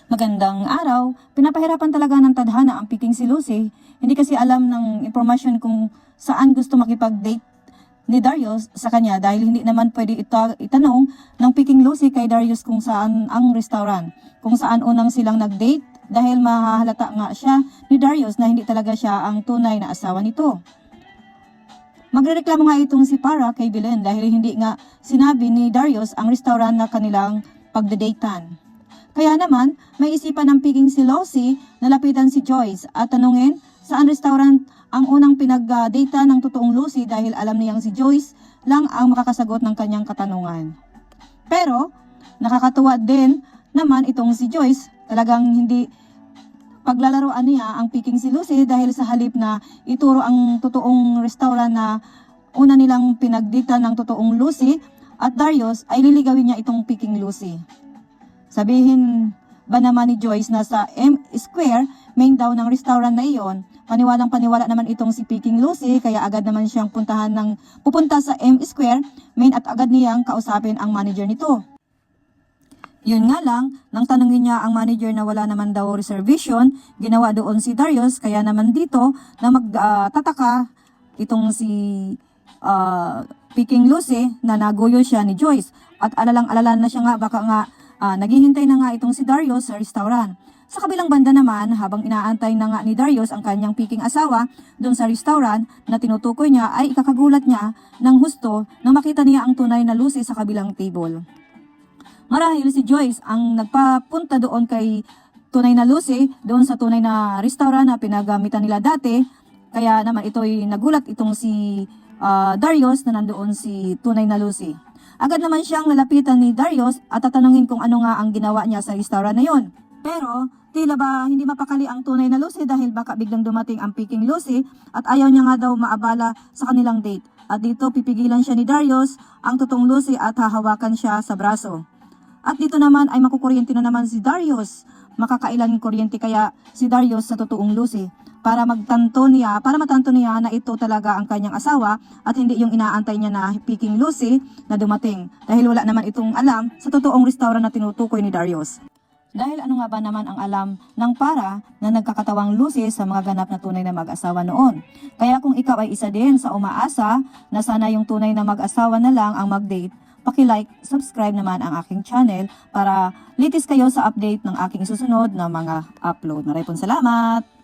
Magandang araw. Pinapahirapan talaga ng tadhana ang piking si Lucy. Hindi kasi alam ng impormasyon kung saan gusto makipag-date ni Darius sa kanya dahil hindi naman pwede itanong ng piking Lucy kay Darius kung saan ang restaurant, kung saan unang silang nag-date dahil mahahalata nga siya ni Darius na hindi talaga siya ang tunay na asawa nito. Magrereklamo nga itong si Para kay Belen dahil hindi nga sinabi ni Darius ang restaurant na kanilang pagdedatean. Kaya naman, may isipan ng piking si Lucy na lapitan si Joyce at tanungin saan restaurant ang unang pinag-data ng totoong Lucy dahil alam niyang si Joyce lang ang makakasagot ng kanyang katanungan. Pero, nakakatuwa din naman itong si Joyce, talagang hindi paglalaroan niya ang piking si Lucy dahil sa halip na ituro ang totoong restaurant na una nilang pinagdita ng totoong Lucy at Darius ay liligawin niya itong piking Lucy. Sabihin ba naman ni Joyce na sa M Square, main daw ng restaurant na iyon, paniwalang paniwala naman itong si Peking Lucy kaya agad naman siyang pupunta sa M Square, main at agad niyang kausapin ang manager nito. Yun nga lang, nang tanungin niya ang manager na wala naman daw reservation, ginawa doon si Darius kaya naman dito na magtataka itong si Peking Lucy na naguyo siya ni Joyce at alalang-alala na siya nga baka nga naghihintay na nga itong si Darius sa restaurant. Sa kabilang banda naman, habang inaantay na nga ni Darius ang kanyang piking asawa doon sa restaurant na tinutukoy niya ay ikakagulat niya ng husto na makita niya ang tunay na Lucy sa kabilang table. Marahil si Joyce ang nagpapunta doon kay tunay na Lucy doon sa tunay na restaurant na pinagamitan nila dati. Kaya naman ito'y nagulat itong si Darius na nandoon si tunay na Lucy. Agad naman siyang nalapitan ni Darius at tatanungin kung ano nga ang ginawa niya sa restaurant na yon. Pero tila ba hindi mapakali ang tunay na Lucy dahil baka biglang dumating ang piking Lucy at ayaw niya nga daw maabala sa kanilang date. At dito pipigilan siya ni Darius ang totoong Lucy at hahawakan siya sa braso. At dito naman ay makukuryente na naman si Darius. Makakailan kuryente kaya si Darius sa totoong Lucy para matanto niya na ito talaga ang kanyang asawa at hindi yung inaantay niya na piking Lucy na dumating dahil wala naman itong alam sa totoong restaurant na tinutukoy ni Darius. Dahil ano nga ba naman ang alam ng Para na nagkakatawang Lucy sa mga ganap na tunay na mag-asawa noon. Kaya kung ikaw ay isa din sa umaasa na sana yung tunay na mag-asawa na lang ang mag-date, paki-like, subscribe naman ang aking channel para latest kayo sa update ng aking susunod na mga upload. Maraming salamat!